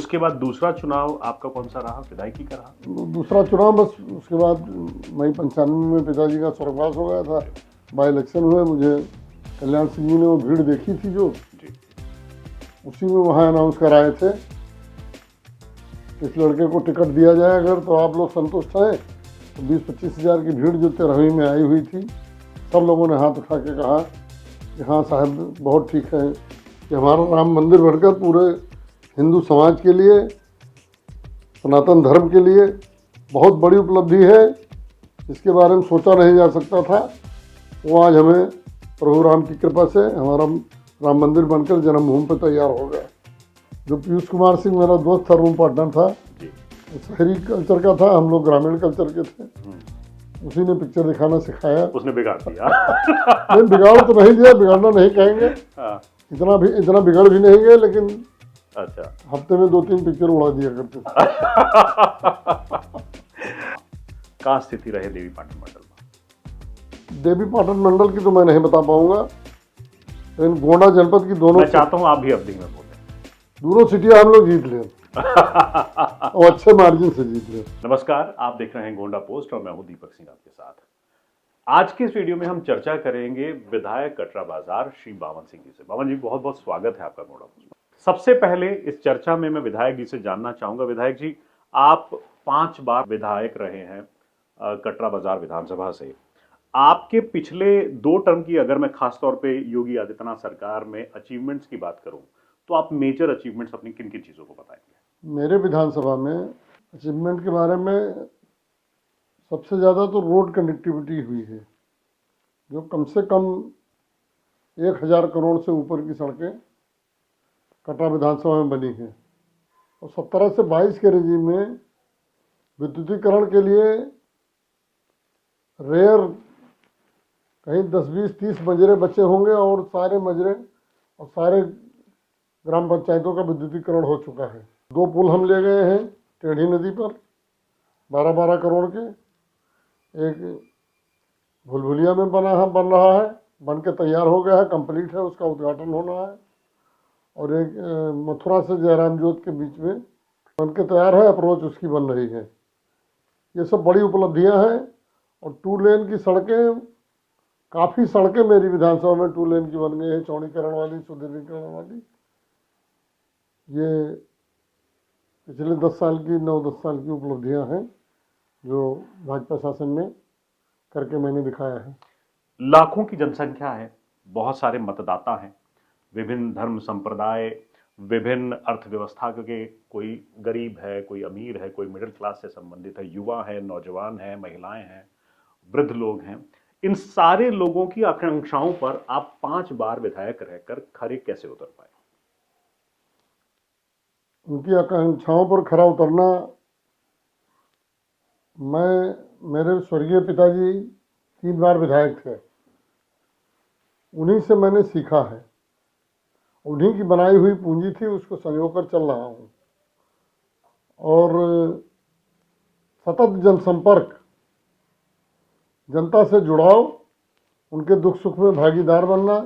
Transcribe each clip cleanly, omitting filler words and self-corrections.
उसके बाद दूसरा चुनाव आपका कौन सा रहा, विधायकी का रहा? दूसरा चुनाव बस उसके बाद मई 95 में पिताजी का स्वर्गवास हो गया था। बाई इलेक्शन हुए, मुझे कल्याण सिंह जी ने वो भीड़ देखी थी जो जी। उसी में वहाँ अनाउंस कराए थे, इस लड़के को टिकट दिया जाए अगर तो आप लोग संतुष्ट हैं। तो 20-25 हज़ार की भीड़ जो 13वीं में आई हुई थी, सब लोगों ने हाथ उठा के कहा कि हाँ साहब बहुत ठीक है कि हमारा राम मंदिर बनकर पूरे हिंदू समाज के लिए, सनातन धर्म के लिए बहुत बड़ी उपलब्धि है, इसके बारे में सोचा नहीं जा सकता था। वो आज हमें प्रभु राम की कृपा से हमारा राम मंदिर बनकर जन्मभूमि पर तैयार हो गया। जो पीयूष कुमार सिंह मेरा दोस्त था, रूम पार्टनर था, शहरी कल्चर का था, हम लोग ग्रामीण कल्चर के थे। उसी ने पिक्चर दिखाना सिखाया। उसने बिगाड़ दिया? नहीं, बिगाड़ तो नहीं दिया, बिगाड़ना नहीं कहेंगे। हाँ। इतना बिगड़ भी नहीं गए, लेकिन अच्छा, हफ्ते में 2-3 पिक्चर उड़ा दिया करते थे। कहाँ स्थिति रहे देवी पाटन मंडल में? देवी पाटन मंडल की तो मैं नहीं बता पाऊंगा, लेकिन गोंडा जनपद की दोनों, मैं चाहता हूँ आप भी अवधि में बोलें। दोनों सिटियां हम लोग जीत लें और अच्छे मार्जिन से जीत लें। नमस्कार, आप देख रहे हैं गोंडा पोस्ट और मैं हूं दीपक सिंह आपके साथ। आज के इस वीडियो में हम चर्चा करेंगे विधायक कटरा बाजार श्री बावन सिंह जी से। बावन जी, बहुत बहुत स्वागत है आपका गोंडा पोस्ट में। सबसे पहले इस चर्चा में मैं विधायक जी से जानना चाहूंगा, विधायक जी आप 5 बार विधायक रहे हैं कटरा बाजार विधानसभा से। आपके पिछले 2 टर्म की अगर मैं खासतौर पे योगी आदित्यनाथ सरकार में अचीवमेंट्स की बात करूं तो आप मेजर अचीवमेंट्स अपनी किन किन चीजों को बताएंगे? मेरे विधानसभा में अचीवमेंट के बारे में सबसे ज़्यादा तो रोड कनेक्टिविटी हुई है, जो कम से कम 1000 करोड़ से ऊपर की सड़कें कटरा विधानसभा में बनी हैं। और 17 से 22 के रेजिम में विद्युतीकरण के लिए रेयर कहीं 10-20-30 मजरे बचे होंगे और सारे मजरे और सारे ग्राम पंचायतों का विद्युतीकरण हो चुका है। 2 पुल हम ले गए हैं टेढ़ी नदी पर 12-12 करोड़ के। एक भुलभुलिया में बन रहा है, बन के तैयार हो गया है, कंप्लीट है, उसका उद्घाटन होना है। और एक मथुरा से जयराम जोत के बीच में बन के तैयार है, अप्रोच उसकी बन रही है। ये सब बड़ी उपलब्धियां हैं। और 2 लेन की सड़कें, काफ़ी सड़कें मेरी विधानसभा में 2 लेन की बन गई है, चौड़ीकरण वाली, सुदृढ़ीकरण वाली। ये पिछले 10 साल की, 9-10 साल की उपलब्धियां हैं जो भाजपा शासन में करके मैंने दिखाया है। लाखों की जनसंख्या है, बहुत सारे मतदाता हैं, विभिन्न धर्म संप्रदाय, विभिन्न अर्थव्यवस्था के, कोई गरीब है, कोई अमीर है, कोई मिडिल क्लास से संबंधित है, युवा है, नौजवान है, महिलाएं हैं, वृद्ध लोग हैं। इन सारे लोगों की आकांक्षाओं पर आप 5 बार विधायक रहकर खरे कैसे उतर पाए? उनकी आकांक्षाओं पर खरा उतरना, मेरे स्वर्गीय पिताजी 3 बार विधायक थे, उन्हीं से मैंने सीखा है। उन्हीं की बनाई हुई पूंजी थी, उसको संजो कर चल रहा हूँ। और सतत जनसंपर्क, जनता से जुड़ाव, उनके दुख सुख में भागीदार बनना,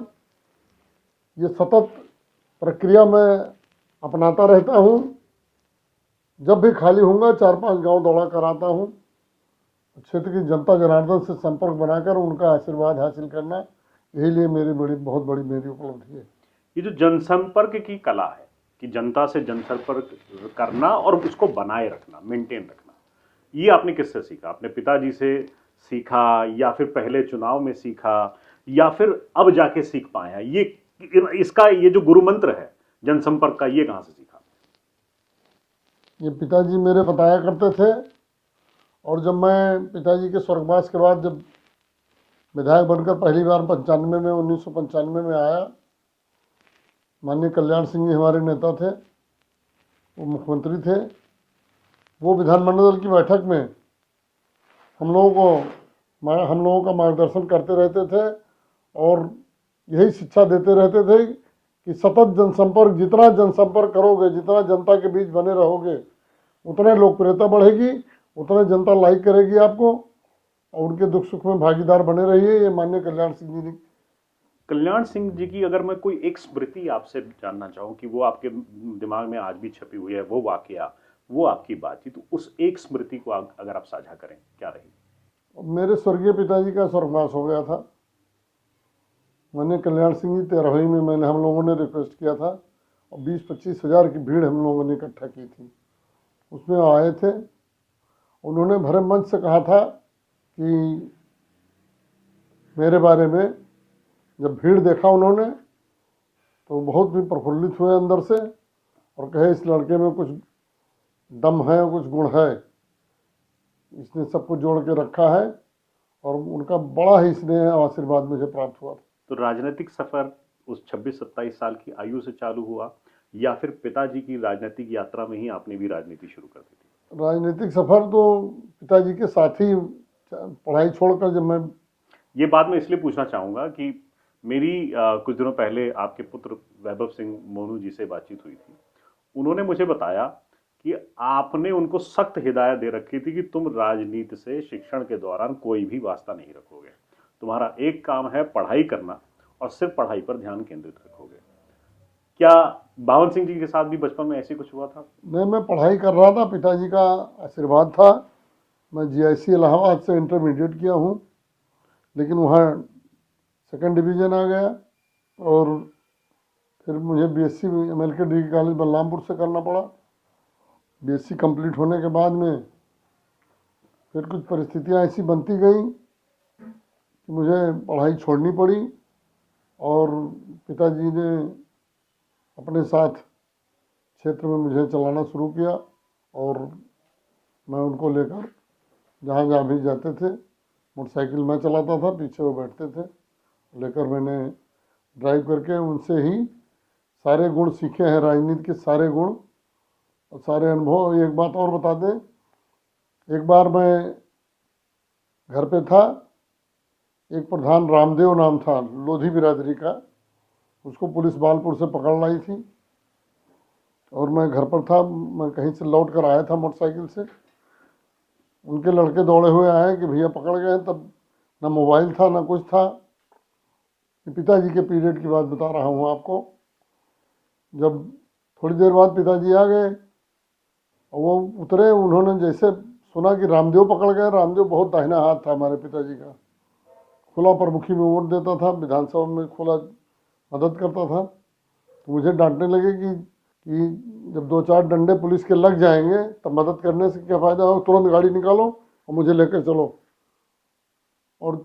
ये सतत प्रक्रिया मैं अपनाता रहता हूँ। जब भी खाली होऊंगा 4-5 गांव दौड़ा कर आता हूँ। क्षेत्र की जनता जनार्दन से संपर्क बनाकर उनका आशीर्वाद हासिल करना, यही लिए बहुत बड़ी मेरी उपलब्धि है। ये जो जनसंपर्क की कला है कि जनता से जनसंपर्क करना और उसको बनाए रखना, मेंटेन रखना, ये आपने किससे सीखा? अपने पिताजी से सीखा या फिर पहले चुनाव में सीखा या फिर अब जाके सीख पाए हैं? ये जो गुरु मंत्र है जनसंपर्क का, ये कहां से सीखा? ये पिताजी मेरे बताया करते थे। और जब मैं पिताजी के स्वर्गवास के बाद जब विधायक बनकर पहली बार 1995 में आया, माननीय कल्याण सिंह जी हमारे नेता थे, वो मुख्यमंत्री थे। वो विधानमंडल की बैठक में हम लोगों का मार्गदर्शन करते रहते थे और यही शिक्षा देते रहते थे कि सतत जनसंपर्क, जितना जनसंपर्क करोगे, जितना जनता के बीच बने रहोगे, उतना लोकप्रियता बढ़ेगी, उतना जनता लाइक करेगी आपको और उनके दुख सुख में भागीदार बने रहिए। ये माननीय कल्याण सिंह जी कल्याण सिंह जी की अगर मैं कोई एक स्मृति आपसे जानना चाहूँ कि वो आपके दिमाग में आज भी छपी हुई है, वो वाकया, वो आपकी बातचीत, तो उस एक स्मृति को अगर आप साझा करें, क्या रही? मेरे स्वर्गीय पिताजी का स्वर्गवास हो गया था। मैंने कल्याण सिंह जी 13वीं में मैंने हम लोगों ने रिक्वेस्ट किया था और 20-25 हज़ार की भीड़ हम लोगों ने इकट्ठा की थी। उसमें आए थे, उन्होंने भरे मंच से कहा था कि मेरे बारे में जब भीड़ देखा उन्होंने तो बहुत भी प्रफुल्लित हुए अंदर से और कहे इस लड़के में कुछ दम है, कुछ गुण है, इसने सबको जोड़ के रखा है। और उनका बड़ा ही स्नेह और आशीर्वाद मुझे प्राप्त हुआ। तो राजनीतिक सफर उस 26-27 साल की आयु से चालू हुआ या फिर पिताजी की राजनीतिक यात्रा में ही आपने भी राजनीति शुरू कर दी थी? राजनीतिक सफर तो पिताजी के साथ ही, पढ़ाई छोड़कर जब मैं, ये बात मैं इसलिए पूछना चाहूंगा कि मेरी कुछ दिनों पहले आपके पुत्र वैभव सिंह मोनू जी से बातचीत हुई थी। उन्होंने मुझे बताया कि आपने उनको सख्त हिदायत दे रखी थी कि तुम राजनीति से शिक्षण के दौरान कोई भी वास्ता नहीं रखोगे, तुम्हारा एक काम है पढ़ाई करना और सिर्फ पढ़ाई पर ध्यान केंद्रित रखोगे। क्या बावन सिंह जी के साथ भी बचपन में ऐसे कुछ हुआ था? नहीं, मैं पढ़ाई कर रहा था, पिताजी का आशीर्वाद था। मैं GIC इलाहाबाद से इंटरमीडिएट किया हूँ, लेकिन वहाँ सेकंड डिवीज़न आ गया और फिर मुझे BSc MLK degree college Balrampur से करना पड़ा। BSc कंप्लीट होने के बाद में फिर कुछ परिस्थितियाँ ऐसी बनती गई कि मुझे पढ़ाई छोड़नी पड़ी और पिताजी ने अपने साथ क्षेत्र में मुझे चलाना शुरू किया और मैं उनको लेकर जहाँ जहाँ भी जाते थे, मोटरसाइकिल मैं चलाता था, पीछे वो बैठते थे, लेकर मैंने ड्राइव करके उनसे ही सारे गुण सीखे हैं, राजनीति के सारे गुण और सारे अनुभव। एक बात और बता दें, एक बार मैं घर पे था, एक प्रधान रामदेव नाम था, लोधी बिरादरी का, उसको पुलिस बालपुर से पकड़ लाई थी और मैं घर पर था। मैं कहीं से लौट कर आया था मोटरसाइकिल से, उनके लड़के दौड़े हुए आए कि भैया पकड़ गए। तब ना मोबाइल था ना कुछ था। पिताजी के पीरियड की बात बता रहा हूँ आपको। जब थोड़ी देर बाद पिताजी आ गए और वो उतरे, उन्होंने जैसे सुना कि रामदेव पकड़ गए, रामदेव बहुत दाहिना हाथ था हमारे पिताजी का, खुला प्रमुखी में वोट देता था, विधानसभा में खुला मदद करता था। तो मुझे डांटने लगे कि जब 2-4 डंडे पुलिस के लग जाएंगे तब मदद करने से क्या फ़ायदा हो, तुरंत गाड़ी निकालो और मुझे लेकर चलो। और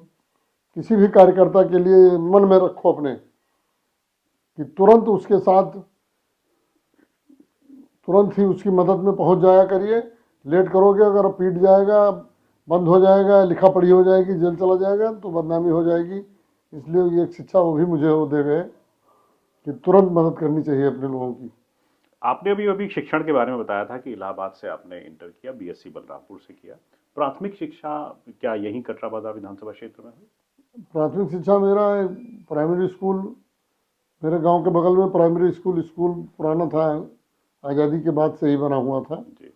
किसी भी कार्यकर्ता के लिए मन में रखो अपने कि तुरंत उसके साथ, तुरंत ही उसकी मदद में पहुंच जाया करिए। लेट करोगे अगर पीट जाएगा, बंद हो जाएगा, लिखा पढ़ी हो जाएगी, जेल चला जाएगा तो बदनामी हो जाएगी। इसलिए ये एक शिक्षा वो भी मुझे वो दे गए कि तुरंत मदद करनी चाहिए अपने लोगों की। आपने अभी शिक्षण के बारे में बताया था कि इलाहाबाद से आपने इंटर किया, BSc बलरामपुर से किया। प्राथमिक शिक्षा क्या यहीं कटरा बाजार विधानसभा क्षेत्र में हुई? प्राथमिक शिक्षा मेरा प्राइमरी स्कूल, मेरे गांव के बगल में प्राइमरी स्कूल पुराना था, आज़ादी के बाद से ही बना हुआ था जी।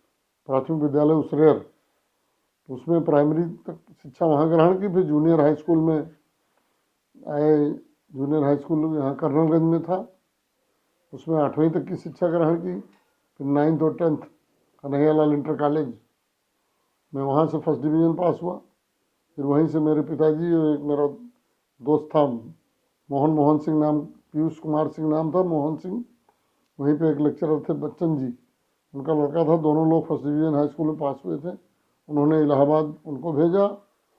प्राथमिक विद्यालय उसरेर, उसमें प्राइमरी तक शिक्षा वहाँ ग्रहण की। फिर जूनियर हाई स्कूल में आए, जूनियर हाई स्कूल यहाँ कर्नलगंज में था, उसमें 8वीं तक की शिक्षा ग्रहण की। फिर 9th और 10th कन्हैयालाल इंटर कॉलेज में, वहाँ से फर्स्ट डिवीज़न पास हुआ। फिर वहीं से मेरे पिताजी और एक मेरा दोस्त था मोहन सिंह नाम, पीयूष कुमार सिंह नाम था, मोहन सिंह, वहीं पे एक लेक्चरर थे बच्चन जी, उनका लड़का था। दोनों लोग फर्स्ट डिवीज़न हाई स्कूल में पास हुए थे। उन्होंने इलाहाबाद उनको भेजा,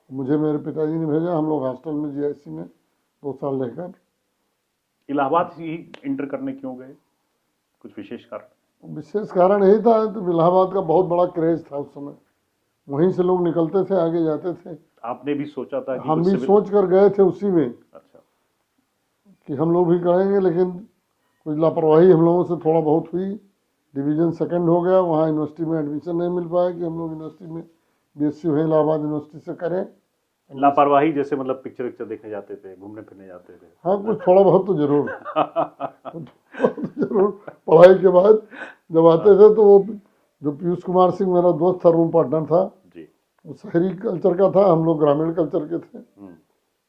मुझे मेरे पिताजी ने भेजा। हम लोग हॉस्टल में GIC में 2 साल रहकर। इलाहाबाद ही इंटर करने क्यों गए, कुछ विशेष कारण? विशेष कारण यही था, तो इलाहाबाद का बहुत बड़ा क्रेज था उस समय, वहीं से लोग निकलते थे, आगे जाते थे। आपने भी सोचा था कि हम भी सोच कर गए थे उसी में। अच्छा। कि हम लोग भी करेंगे, लेकिन कुछ लापरवाही हम लोगों से थोड़ा बहुत हुई। डिवीज़न सेकंड हो गया, वहाँ यूनिवर्सिटी में एडमिशन नहीं मिल पाया कि हम लोग यूनिवर्सिटी में BSc वहीं इलाहाबाद यूनिवर्सिटी से करें। लापरवाही जैसे मतलब पिक्चर देखने जाते थे, घूमने फिरने जाते थे? हाँ, कुछ थोड़ा बहुत तो जरूर जरूर। पढ़ाई के बाद जब आते थे तो वो जो पीयूष कुमार सिंह मेरा दोस्त था, रूम पार्टनर था जी, वो शहरी कल्चर का था, हम लोग ग्रामीण कल्चर के थे।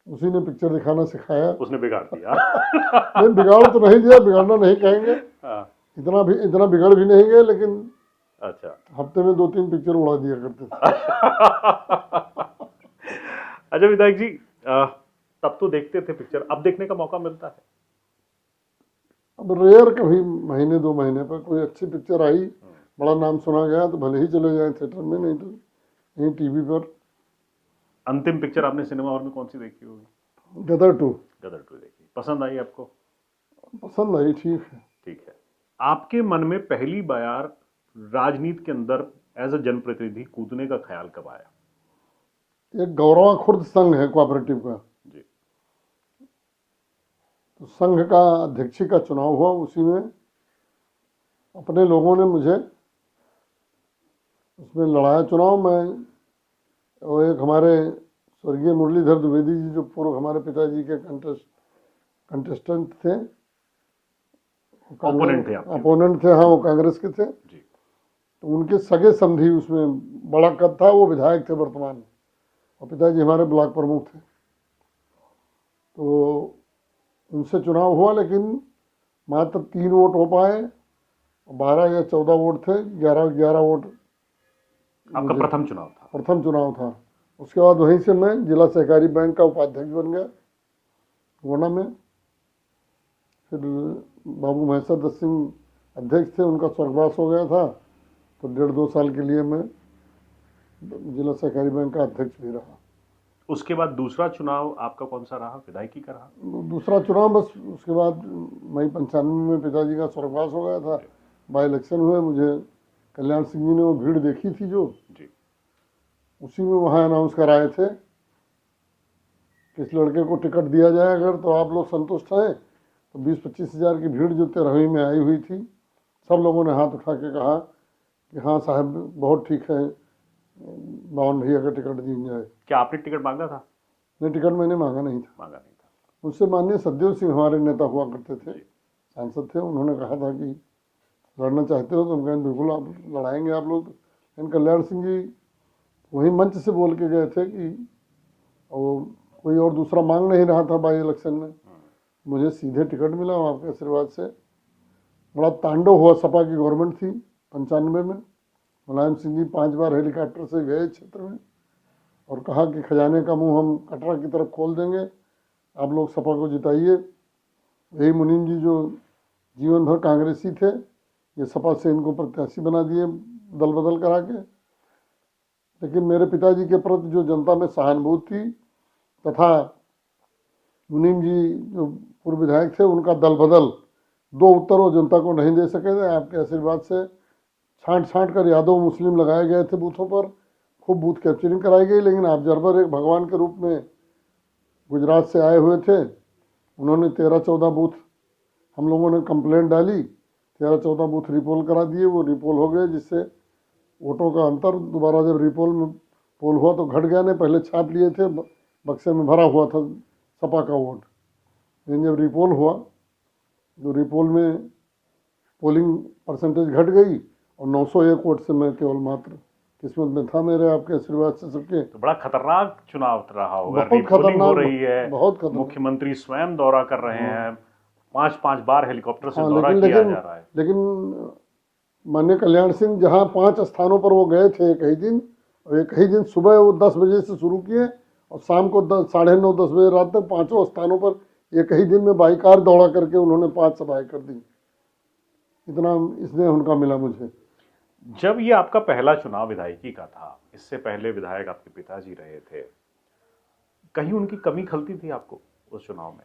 उसी ने पिक्चर दिखाना सिखाया। उसने बिगाड़ दिया। नहीं, बिगाड़ तो नहीं दिया, बिगाड़ना नहीं कहेंगे, हाँ, इतना बिगड़ भी नहीं गए, लेकिन अच्छा। हफ्ते में 2-3 पिक्चर उड़ा दिया करते थे। अच्छा विधायक जी, तब तो देखते थे पिक्चर, अब देखने का मौका मिलता है? अब रेयर, कभी महीने 2 महीने पर कोई अच्छी पिक्चर आई, बड़ा नाम सुना गया तो भले ही चले जाए थिएटर में, नहीं तो यहीं टीवी पर। अंतिम पिक्चर आपने सिनेमा हॉल में कौन सी देखी होगी? गदर 2 गदर 2 देखी, पसंद आई आपको? पसंद आई, ठीक है। ठीक है। आपके मन में पहली बार राजनीति के अंदर एज अ जनप्रतिनिधि कूदने का ख्याल कब आया? एक गौरवा खुर्द संघ है कोऑपरेटिव का, जी। तो संघ का अध्यक्षी का चुनाव हुआ, उसी में अपने लोगों ने मुझे उसमें लड़ाया चुनाव में। और एक हमारे स्वर्गीय मुरलीधर द्विवेदी जी, जो पूर्व हमारे पिताजी के कंटेस्टेंट थे, ओपोनेंट थे आपके? अपोनेंट थे, हाँ, वो कांग्रेस के थे। जी। तो उनके सगे समधी, उसमें बड़ा कद था, वो विधायक थे वर्तमान, और पिताजी हमारे ब्लॉक प्रमुख थे। तो उनसे चुनाव हुआ, लेकिन मात्र 3 वोट हो पाए, 12 या 14 वोट थे, 11 वोट आपका प्रथम चुनाव था? प्रथम चुनाव था। उसके बाद वहीं से मैं जिला सहकारी बैंक का उपाध्यक्ष बन गया गोंडा में। फिर बाबू महेश्वर दत्त सिंह अध्यक्ष थे, उनका स्वर्गवास हो गया था, तो 1.5-2 साल के लिए मैं जिला सहकारी बैंक का अध्यक्ष भी रहा। उसके बाद दूसरा चुनाव आपका कौन सा रहा? विधायकी का रहा? दूसरा चुनाव बस उसके बाद मई 95 में पिताजी का स्वर्गवास हो गया था, बाई इलेक्शन हुए, मुझे कल्याण सिंह जी ने वो भीड़ देखी थी जो, जी। उसी में वहाँ अनाउंस कराए थे कि इस लड़के को टिकट दिया जाए अगर, तो आप लोग संतुष्ट हैं। तो 20-25 हज़ार की भीड़ जो 13वीं में आई हुई थी, सब लोगों ने हाथ उठा के कहा कि हाँ साहब, बहुत ठीक है, बावन भैया का टिकट दी जाए। क्या आपने टिकट मांगा था? नहीं, टिकट मैंने मांगा नहीं था। मांगा नहीं था। मुझसे माननीय सतदेव सिंह हमारे नेता हुआ करते थे, सांसद थे, उन्होंने कहा था कि लड़ना चाहते हो तो हम कहें बिल्कुल आप लड़ाएंगे आप लोग। लेकिन कल्याण सिंह जी वही मंच से बोल के गए थे कि और कोई और दूसरा मांग नहीं रहा था बाई इलेक्शन में, मुझे सीधे टिकट मिला आपके आशीर्वाद से। बड़ा तांडव हुआ, सपा की गवर्नमेंट थी 95 में, मुलायम सिंह जी 5 बार हेलीकॉप्टर से गए क्षेत्र में और कहा कि खजाने का मुंह हम कटरा की तरफ खोल देंगे, आप लोग सपा को जिताइए। यही मुनीम जी जो जीवन भर कांग्रेसी थे, ये सपा से इनको प्रत्याशी बना दिए दल बदल करा के। लेकिन मेरे पिताजी के प्रति जो जनता में सहानुभूति थी, तथा मुनीम जी जो पूर्व विधायक थे, उनका दल बदल, 2 उत्तर वो जनता को नहीं दे सके थे। आपके आशीर्वाद से छांट कर यादव मुस्लिम लगाए गए थे बूथों पर, खूब बूथ कैप्चरिंग कराई गई। लेकिन ऑब्जर्वर एक भगवान के रूप में गुजरात से आए हुए थे, उन्होंने 13-14 बूथ, हम लोगों ने कंप्लेंट डाली, 13-14 बूथ रिपोल करा दिए, वो रिपोल हो गए, जिससे वोटों का अंतर दोबारा जब रिपोल में पोल हुआ तो घट गया। ने पहले छाप लिए थे, बक्से में भरा हुआ था सपा का वोट, लेकिन जब रिपोल हुआ तो रिपोल में पोलिंग परसेंटेज घट गई और 901 वोट से मैं केवल मात्र किस्मत में था मेरे, आपके आशीर्वाद से सबके। तो बड़ा खतरनाक चुनाव रहा होगा, बहुत रिपोलिंग हो खतरनाक, रही है, बहुत खतरनाक। मुख्यमंत्री स्वयं दौरा कर रहे हैं, 5-5 बार हेलीकॉप्टर से हाँ, दौरा किया जा रहा है। लेकिन माननीय कल्याण सिंह जहाँ 5 स्थानों पर वो गए थे एक ही दिन, और एक ही दिन सुबह वो 10 बजे से शुरू किए और शाम को 9:30-10 बजे रात तक 5 स्थानों पर एक ही दिन में बाईकार दौड़ा करके उन्होंने 5 सभाएं कर दी। इतना इसने उनका मिला मुझे। जब ये आपका पहला चुनाव विधायकी का था, इससे पहले विधायक आपके पिताजी रहे थे, कहीं उनकी कमी खलती थी आपको उस चुनाव में?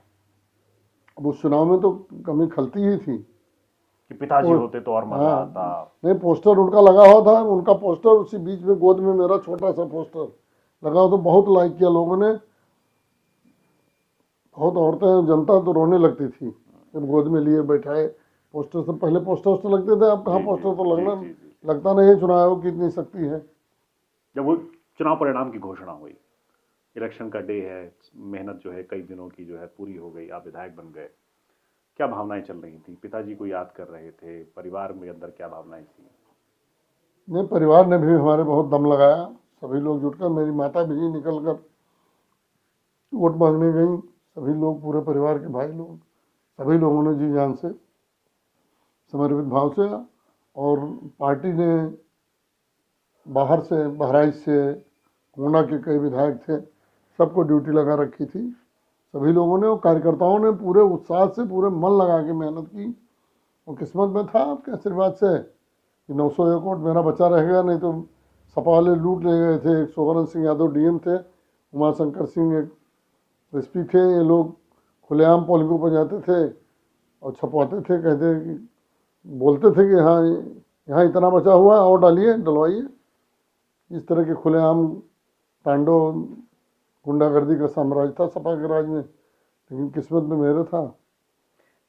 अब उस चुनाव में तो कमी खलती ही थी कि पिताजी होते तो और मजा आता। नहीं, पोस्टर उनका लगा हुआ था, उनका पोस्टर उसी बीच में गोद में मेरा छोटा सा पोस्टर लगा हुआ, तो बहुत लाइक किया लोगों ने। बहुत औरतें, जनता तो रोने लगती थी जब गोद में लिए बैठाए पोस्टर से। पहले पोस्टर लगते थे, अब कहाँ पोस्टर तो लगता नहीं है, चुनाव की इतनी शक्ति है। जब वो चुनाव परिणाम की घोषणा हुई, इलेक्शन का डे है, मेहनत जो है कई दिनों की जो है पूरी हो गई, आप विधायक बन गए, क्या भावनाएं चल रही थी? पिताजी को याद कर रहे थे, परिवार में अंदर क्या भावनाएं थी? नहीं, परिवार ने भी हमारे बहुत दम लगाया, सभी लोग जुटकर, मेरी माता भी निकल कर वोट मांगने गई, सभी लोग, पूरे परिवार के भाई लोग, सभी लोगों ने जी जान से, समर्पित भाव से, और पार्टी ने बाहर से, बहराइच से, गोंडा के कई विधायक थे, सबको ड्यूटी लगा रखी थी। सभी लोगों ने और कार्यकर्ताओं ने पूरे उत्साह से, पूरे मन लगा के मेहनत की, और किस्मत में था आपके आशीर्वाद से कि 901 वोट मेरा बचा रहेगा, नहीं तो सपा वाले लूट ले गए थे। एक सोवरन सिंह यादव डीएम थे, उमाशंकर सिंह एक एसपी थे, ये लोग खुलेआम पोलिंगों पर जाते थे और छपवाते थे, कहते कि, बोलते थे कि हाँ यहाँ इतना बचा हुआ है और डालिए, डलवाइए। इस तरह के खुलेआम तांडव, गुंडागर्दी का साम्राज्य था सपा के राज में, लेकिन किस्मत में मेरे था।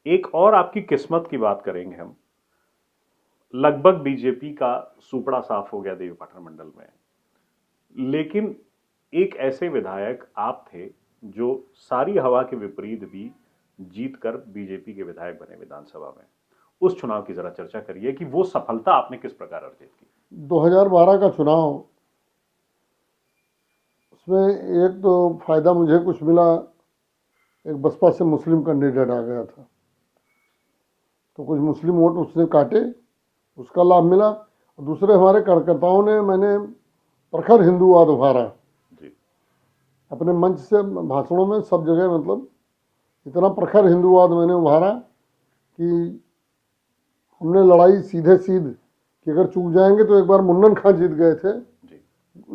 एक और आपकी किस्मत की बात करेंगे हम। लगभग बीजेपी का सुपड़ा साफ हो गया देवीपाटन मंडल में, लेकिन एक ऐसे विधायक आप थे जो सारी हवा के विपरीत भी जीतकर बीजेपी के विधायक बने विधानसभा में। उस चुनाव की जरा चर्चा करिए कि वो सफलता आपने किस प्रकार अर्जित की। 2012 का चुनाव, उसमें एक तो फायदा मुझे कुछ मिला, एक बसपा से मुस्लिम कैंडिडेट आ गया था, तो कुछ मुस्लिम वोट उसने काटे, उसका लाभ मिला। और दूसरे हमारे कार्यकर्ताओं ने, मैंने प्रखर हिंदूवाद उभारा जी। अपने मंच से, भाषणों में, सब जगह, मतलब इतना प्रखर हिंदूवाद मैंने उभारा कि हमने लड़ाई सीधे सीध कि अगर चूक जाएंगे तो एक बार मुन्नन खां जीत गए थे,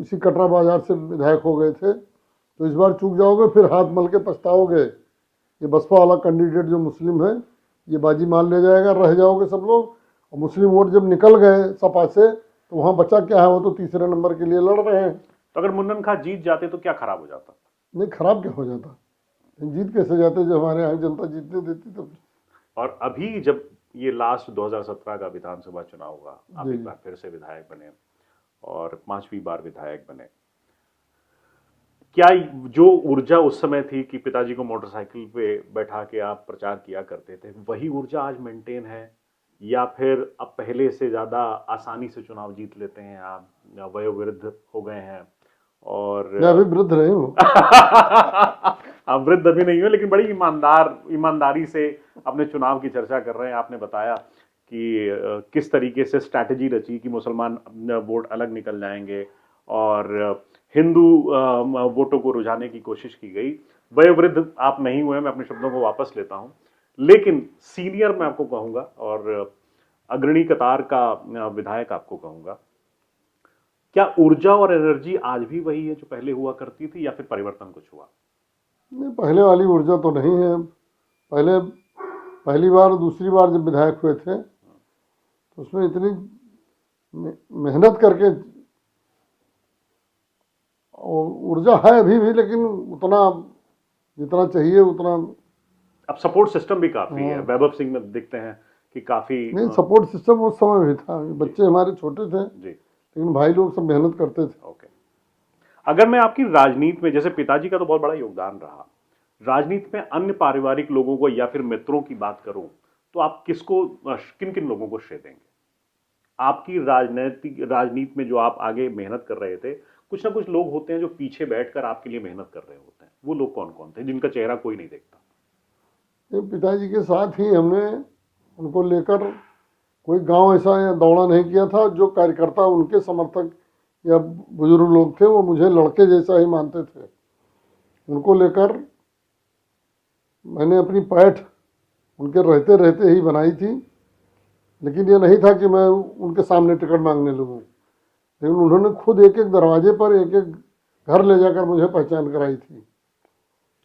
इसी कटरा बाजार से विधायक हो गए थे, तो इस बार चूक जाओगे फिर हाथ मल के पछताओगे। ये बसपा वाला कैंडिडेट जो मुस्लिम है, ये बाजी मान ले जाएगा, रह जाओगे सब लोग। और मुस्लिम वोट जब निकल गए सपा से, तो वहाँ बचा क्या है, वो तो तीसरे नंबर के लिए लड़ रहे हैं। तो अगर मुन्नन खां जीत जाते तो क्या खराब हो जाता? नहीं, खराब क्या हो जाता, जीत कैसे जाते जब हमारे यहाँ जनता जीतने देती तब। और अभी जब ये लास्ट 2017 का विधानसभा चुनाव हुआ, आप एक बार फिर से विधायक बने और 5वीं बार विधायक बने, क्या जो ऊर्जा उस समय थी कि पिताजी को मोटरसाइकिल पे बैठा के आप प्रचार किया करते थे, वही ऊर्जा आज मेंटेन है, या फिर अब पहले से ज्यादा आसानी से चुनाव जीत लेते हैं आप, या वयोवृद्ध हो गए हैं? और मैं अभी वृद्ध रही हूँ। आप वृद्ध अभी नहीं हो, लेकिन बड़ी ईमानदारी से अपने चुनाव की चर्चा कर रहे हैं। आपने बताया कि किस तरीके से स्ट्रैटेजी रची कि मुसलमान वोट अलग निकल जाएंगे और हिंदू वोटों को रुझाने की कोशिश की गई। वयोवृद्ध आप नहीं हुए, मैं अपने शब्दों को वापस लेता हूं, लेकिन सीनियर मैं आपको कहूंगा और अग्रणी कतार का विधायक आपको कहूंगा। क्या ऊर्जा और एनर्जी आज भी वही है जो पहले हुआ करती थी, या फिर परिवर्तन कुछ हुआ? नहीं, पहले वाली ऊर्जा तो नहीं है। पहली बार, दूसरी बार जब विधायक हुए थे, तो उसमें इतनी मेहनत करके, और ऊर्जा है अभी भी, लेकिन उतना जितना चाहिए उतना। अब सपोर्ट सिस्टम भी काफी है, वैभव सिंह में दिखते हैं कि काफी। नहीं, सपोर्ट सिस्टम उस समय भी था, बच्चे हमारे छोटे थे जी, लेकिन भाई लोग सब मेहनत करते थे। ओके। अगर मैं आपकी राजनीति में, जैसे पिताजी का तो बहुत बड़ा योगदान रहा, राजनीति में अन्य पारिवारिक लोगों को या फिर मित्रों की बात करूं, तो आप किसको, किन किन लोगों को श्रेय देंगे? आपकी राजनीति में जो आप आगे मेहनत कर रहे थे, कुछ ना कुछ लोग होते हैं जो पीछे बैठकर आपके लिए मेहनत कर रहे होते हैं, वो लोग कौन कौन थे जिनका चेहरा कोई नहीं देखता? पिताजी के साथ ही हमने उनको लेकर कोई गांव ऐसा दौड़ा नहीं किया था। जो कार्यकर्ता, उनके समर्थक या बुजुर्ग लोग थे, वो मुझे लड़के जैसा ही मानते थे। उनको लेकर मैंने अपनी पैठ उनके रहते रहते ही बनाई थी, लेकिन ये नहीं था कि मैं उनके सामने टिकट मांगने लगूँ। लेकिन उन्होंने खुद एक एक दरवाजे पर, एक एक घर ले जाकर मुझे पहचान कराई थी।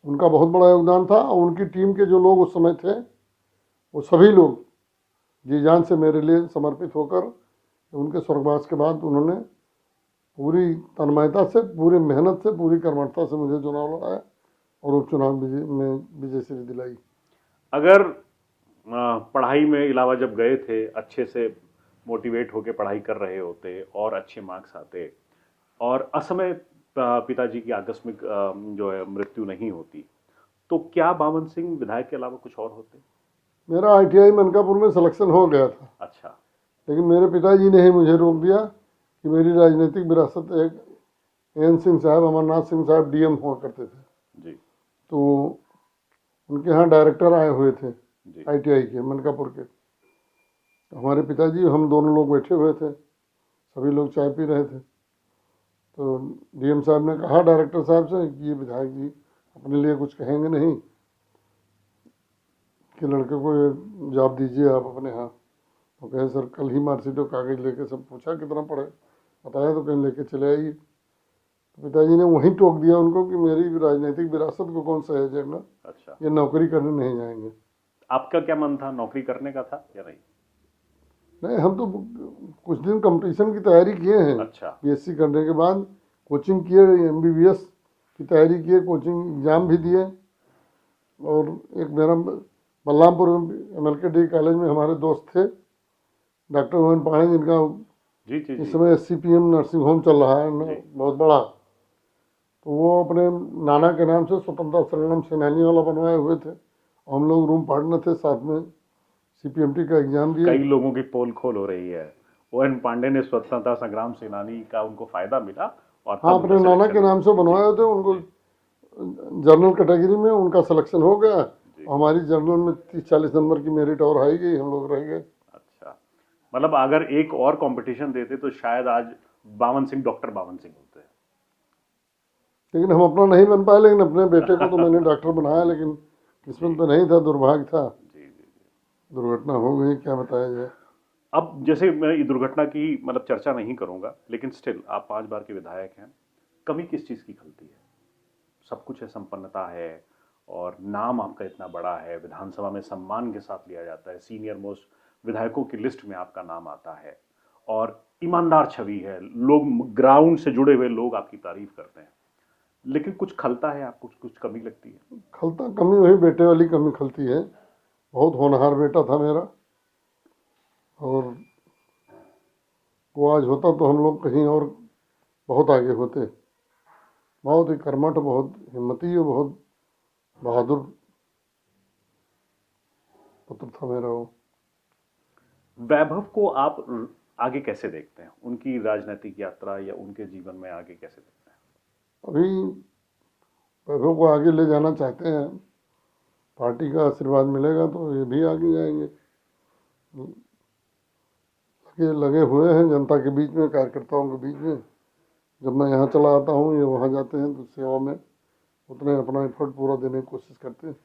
उनका बहुत बड़ा योगदान था। और उनकी टीम के जो लोग उस समय थे, वो सभी लोग जी जान से मेरे लिए समर्पित होकर, उनके स्वर्गवास के बाद उन्होंने पूरी तन्मयता से, पूरी मेहनत से, पूरी कर्मठता से मुझे चुनाव लड़ाया और उपचुनाव में विजयश्री दिलाई। अगर पढ़ाई में इलावा जब गए थे, अच्छे से मोटिवेट होकर पढ़ाई कर रहे होते और अच्छे मार्क्स आते, और असमय पिताजी की आकस्मिक जो है मृत्यु नहीं होती, तो क्या बावन सिंह विधायक के अलावा कुछ और होते? मेरा ITI मनकापुर में सिलेक्शन हो गया था। अच्छा। लेकिन मेरे पिताजी ने ही मुझे रोक दिया कि मेरी राजनीतिक विरासत, एक AN सिंह साहब, अमरनाथ सिंह साहब DM हुआ करते थे जी, तो उनके यहाँ डायरेक्टर आए हुए थे जी ITI के मनकापुर के। तो हमारे पिताजी हम दोनों लोग बैठे हुए थे, सभी लोग चाय पी रहे थे। तो DM साहब ने कहा डायरेक्टर साहब से कि ये विधायक जी अपने लिए कुछ कहेंगे नहीं कि लड़के को ये जॉब दीजिए आप अपने यहाँ। तो कहे सर कल ही मार्कशीट और कागज़ लेके सब पूछा कितना पढ़े, बताया तो कहीं लेके चले आइए। तो पिताजी ने वहीं टोक दिया उनको कि मेरी राजनीतिक विरासत को कौन सहेजेगा, अच्छा, ये नौकरी करने नहीं जाएंगे। आपका क्या मन था, नौकरी करने का था या नहीं? नहीं, हम तो कुछ दिन कंपटीशन की तैयारी किए हैं। अच्छा, BSc करने के बाद कोचिंग किए, MBBS की तैयारी किए, कोचिंग एग्ज़ाम भी दिए। और एक मेरा बलरामपुर MLK कॉलेज में हमारे दोस्त थे डॉक्टर मोहन पाणे, जिनका जी जी इस जी, समय SCPM नर्सिंग होम चल रहा है जी। बहुत बड़ा। तो वो अपने नाना के नाम से स्वतंत्रता संग्राम सेनानी वाला बनवाए हुए थे। हम लोग रूम पार्टनर थे, साथ में CPMT का एग्ज़ाम दिए। कई लोगों की पोल खोल हो रही है। ON पांडे ने स्वतंत्रता संग्राम सेनानी का उनको फायदा मिला और हाँ, तब अपने उनका नाना सिलेक्शन के नाम से बनवाए हुए थे, उनको जनरल कैटेगरी में उनका सिलेक्शन हो गया। जी। हमारी जनरल में 30-40 नंबर की मेरिट और आई गई, हम लोग रह गए। अच्छा, मतलब अगर एक और कंपटीशन देते तो शायद आज बावन सिंह डॉक्टर बावन सिंह होते हैं। लेकिन हम अपना नहीं बन पाए, लेकिन अपने बेटे को तो मैंने डॉक्टर बनाया, लेकिन किस्मत में नहीं था, दुर्भाग्य था। जी जी जी। दुर्घटना हो गई, क्या बताया जाए। अब जैसे मैं ये दुर्घटना की मतलब चर्चा नहीं करूंगा, लेकिन स्टिल आप 5 बार के विधायक हैं, कमी किस चीज की खलती है? सब कुछ है, संपन्नता है और नाम आपका इतना बड़ा है, विधानसभा में सम्मान के साथ लिया जाता है, सीनियर मोस्ट विधायकों की लिस्ट में आपका नाम आता है और ईमानदार छवि है, लोग ग्राउंड से जुड़े हुए लोग आपकी तारीफ करते हैं, लेकिन कुछ खलता है, आपको कुछ कमी लगती है? खलता कमी वही बेटे वाली कमी खलती है। बहुत होनहार बेटा था मेरा, और वो आज होता तो हम लोग कहीं और बहुत आगे होते। बहुत ही कर्मठ, बहुत हिम्मती और बहुत बहादुर पुत्र था मेरा वो। वैभव को आप आगे कैसे देखते हैं, उनकी राजनीतिक यात्रा या उनके जीवन में आगे कैसे देखते हैं? अभी वैभव को आगे ले जाना चाहते हैं, पार्टी का आशीर्वाद मिलेगा तो ये भी आगे जाएंगे। लगे हुए हैं जनता के बीच में, कार्यकर्ताओं के बीच में। जब मैं यहाँ चला आता हूँ, ये वहाँ जाते हैं, तो सेवा में उतने अपना एफर्ट पूरा देने की कोशिश करते हैं।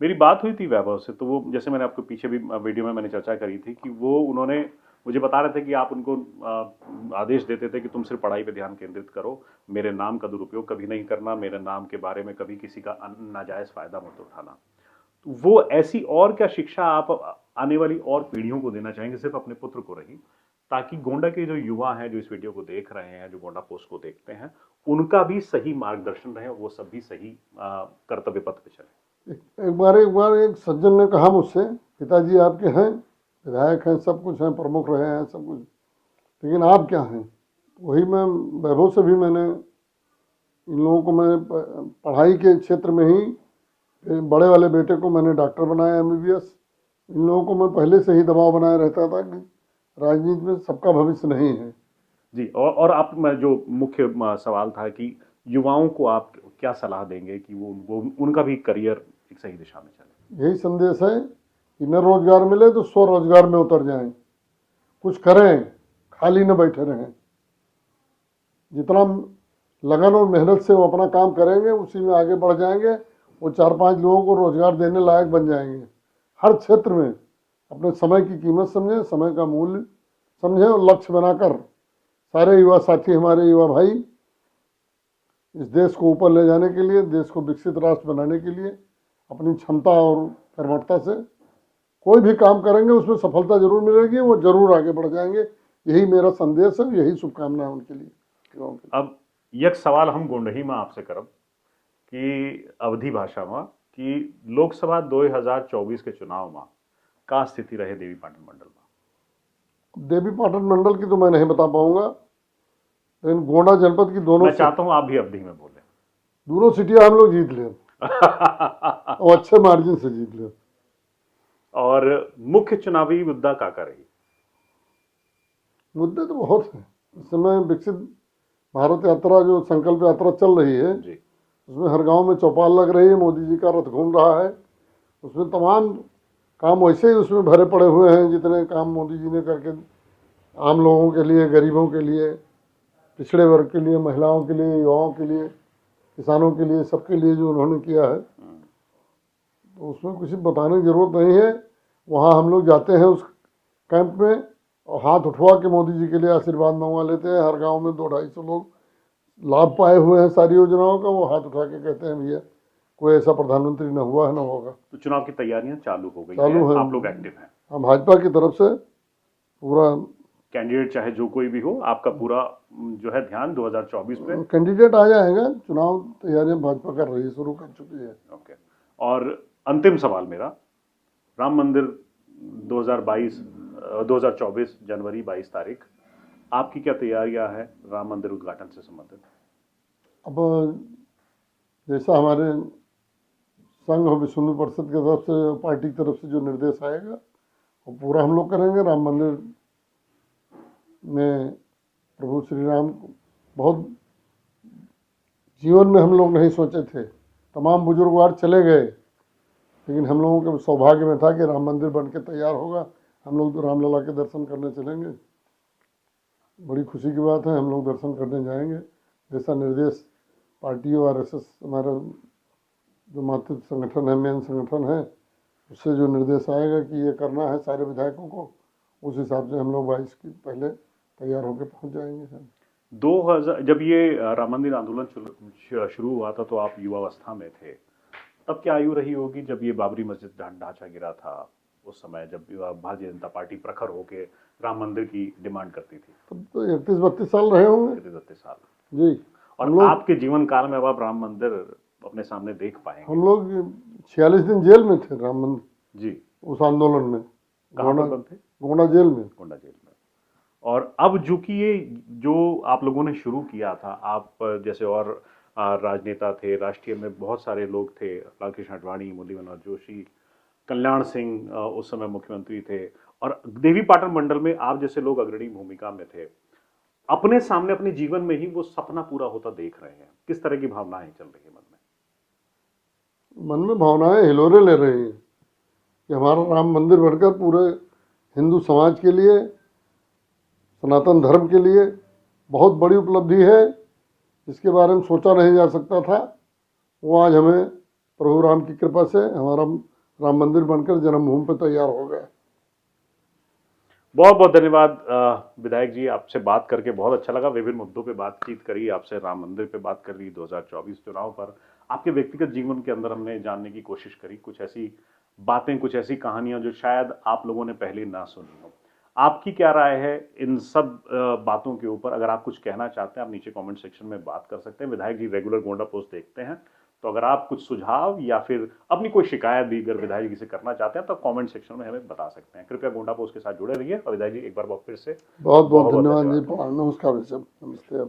मेरी बात हुई थी वैभव से, तो वो जैसे मैंने आपको पीछे भी वीडियो में मैंने चर्चा करी थी कि वो उन्होंने मुझे बता रहे थे कि आप उनको आदेश देते थे कि तुम सिर्फ पढ़ाई पे ध्यान केंद्रित करो, मेरे नाम का दुरुपयोग कभी नहीं करना, मेरे नाम के बारे में कभी किसी का नाजायज फायदा मत उठाना। तो वो ऐसी और क्या शिक्षा आप आने वाली और पीढ़ियों को देना चाहेंगे, सिर्फ अपने पुत्र को रही, ताकि गोंडा के जो युवा हैं जो इस वीडियो को देख रहे हैं, जो गोंडा पोस्ट को देखते हैं, उनका भी सही मार्गदर्शन रहे, वो सब भी सही कर्तव्य पथ पे चले? एक बार एक सज्जन ने कहा मुझसे, पिताजी आपके हैं, विधायक हैं, सब कुछ हैं, प्रमुख रहे हैं, सब कुछ, लेकिन आप क्या हैं? वही मैं वैभव से भी मैंने इन लोगों को, मैं पढ़ाई के क्षेत्र में ही बड़े वाले बेटे को मैंने डॉक्टर बनाया MBBS। इन लोगों को मैं पहले से ही दबाव बनाए रहता था कि राजनीति में सबका भविष्य नहीं है। जी, और आप में जो मुख्य सवाल था कि युवाओं को आप क्या सलाह देंगे कि वो उनका भी करियर एक सही दिशा में चले? यही संदेश है कि न रोजगार मिले तो स्वरोजगार में उतर जाएं, कुछ करें, खाली न बैठे रहें। जितना लगन और मेहनत से वो अपना काम करेंगे, उसी में आगे बढ़ जाएंगे। वो 4-5 लोगों को रोजगार देने लायक बन जाएंगे। हर क्षेत्र में अपने समय की कीमत समझें, समय का मूल्य समझें और लक्ष्य बनाकर सारे युवा साथी, हमारे युवा भाई, इस देश को ऊपर ले जाने के लिए, देश को विकसित राष्ट्र बनाने के लिए अपनी क्षमता और कर्मठता से कोई भी काम करेंगे, उसमें सफलता जरूर मिलेगी, वो जरूर आगे बढ़ जाएंगे। यही मेरा संदेश है, यही शुभकामना है उनके लिए। अब एक सवाल हम गोंडही में आपसे करब कि अवधि भाषा में कि लोकसभा 2024 के चुनाव में का स्थिति रहे देवी पाटन मंडल में? देवी पाटन मंडल की तो मैं नहीं बता पाऊंगा, लेकिन गोंडा जनपद की दोनों, मैं चाहता हूं आप भी अवधि में बोले। दोनों सीटियां हम लोग जीत लें और अच्छे मार्जिन से जीत लें। और मुख्य चुनावी मुद्दा का रही? मुद्दे तो बहुत हैं। इस समय विकसित भारत यात्रा, जो संकल्प यात्रा चल रही है, जी, उसमें हर गांव में चौपाल लग रही है, मोदी जी का रथ घूम रहा है, उसमें तमाम काम वैसे ही उसमें भरे पड़े हुए हैं जितने काम मोदी जी ने करके आम लोगों के लिए, गरीबों के लिए, पिछड़े वर्ग के लिए, महिलाओं के लिए, युवाओं के लिए, किसानों के लिए, सबके लिए जो उन्होंने किया है, तो उसमें कुछ बताने की ज़रूरत नहीं है। वहाँ हम लोग जाते हैं उस कैंप में और हाथ उठवा के मोदी जी के लिए आशीर्वाद मंगवा लेते हैं। हर गांव में 200-250 लोग लाभ पाए हुए हैं सारी योजनाओं का, वो हाथ उठा के कहते हैं भैया कोई ऐसा प्रधानमंत्री न हुआ है न होगा। तो चुनाव की तैयारियां चालू हो गई चालू हैं, है। आप लोग एक्टिव हैं। हम भाजपा की तरफ से पूरा कैंडिडेट चाहे जो कोई भी हो, आपका पूरा जो है ध्यान 2024 पे। कैंडिडेट आ जाएगा, चुनाव तैयारियां भाजपा कर रही है, शुरू कर चुकी है। ओके। और अंतिम सवाल मेरा, राम मंदिर 2024 जनवरी 22 तारीख, आपकी क्या तैयारियां हैं राम मंदिर उद्घाटन से संबंधित? अब जैसा हमारे संघ और विश्व हिंदू परिषद की तरफ से, पार्टी की तरफ से जो निर्देश आएगा वो पूरा हम लोग करेंगे। राम मंदिर में प्रभु श्री राम बहुत जीवन में हम लोग नहीं सोचे थे, तमाम बुजुर्गवार चले गए, लेकिन हम लोगों के सौभाग्य में था कि राम मंदिर बन के तैयार होगा, हम लोग तो रामलला के दर्शन करने चलेंगे। बड़ी खुशी की बात है, हम लोग दर्शन करने जाएंगे। जैसा निर्देश पार्टी और RSS हमारा जो मातृ संगठन है, मेन संगठन है, उससे जो निर्देश आएगा कि ये करना है सारे विधायकों को, उस हिसाब से हम लोग 22 की पहले तैयार होकर पहुंच जाएंगे सर। 2000 जब ये राम मंदिर आंदोलन शुरू हुआ था तो आप युवावस्था में थे, तब क्या आयु रही होगी जब ये बाबरी मस्जिद ढांचा गिरा था? उस समय जब भारतीय जनता पार्टी प्रखर होके राम मंदिर की डिमांड करती थी, तब तो 31-32 साल रहे होंगे 32 साल। जी। और आपके जीवन काल में अब आप राम मंदिर अपने सामने देख पाएंगे। हम लोग 46 दिन जेल में थे राम मंदिर जी, उस आंदोलन में। कहाँ पर बंद थे? गोंडा जेल में। गोंडा जेल में। और अब जो कि ये जो आप लोगों ने शुरू किया था, आप जैसे और राजनेता थे, राष्ट्रीय में बहुत सारे लोग थे, लालकृष्ण आडवाणी, मुरली मनोहर जोशी, कल्याण सिंह उस समय मुख्यमंत्री थे, और देवी पाटन मंडल में आप जैसे लोग अग्रणी भूमिका में थे। अपने सामने अपने जीवन में ही वो सपना पूरा होता देख रहे हैं, किस तरह की भावनाएं चल रही है मन में? मन में भावनाएं हिलोरे ले रही हैं कि हमारा राम मंदिर बनकर पूरे हिंदू समाज के लिए, सनातन धर्म के लिए बहुत बड़ी उपलब्धि है, जिसके बारे में सोचा नहीं जा सकता था। वो आज हमें प्रभु राम की कृपा से हमारा राम मंदिर बनकर जन्मभूमि पर तैयार हो गया। बहुत बहुत धन्यवाद विधायक जी, आपसे बात करके बहुत अच्छा लगा। विभिन्न मुद्दों पे बातचीत करी आपसे, राम मंदिर पे बात कर ली, 2024 चुनाव पर, आपके व्यक्तिगत जीवन के अंदर हमने जानने की कोशिश करी, कुछ ऐसी बातें, कुछ ऐसी कहानियां जो शायद आप लोगों ने पहले ना सुनी हो। आपकी क्या राय है इन सब बातों के ऊपर? अगर आप कुछ कहना चाहते हैं, आप नीचे कमेंट सेक्शन में बात कर सकते हैं। विधायक जी रेगुलर गोंडा पोस्ट देखते हैं, तो अगर आप कुछ सुझाव या फिर अपनी कोई शिकायत भी अगर विधायक जी से करना चाहते हैं तो कमेंट सेक्शन में हमें बता सकते हैं। कृपया गोंडा पोस्ट के साथ जुड़े रहिए। और विधायक जी एक बार फिर से बहुत बहुत धन्यवाद जी। नमस्कार, नमस्ते।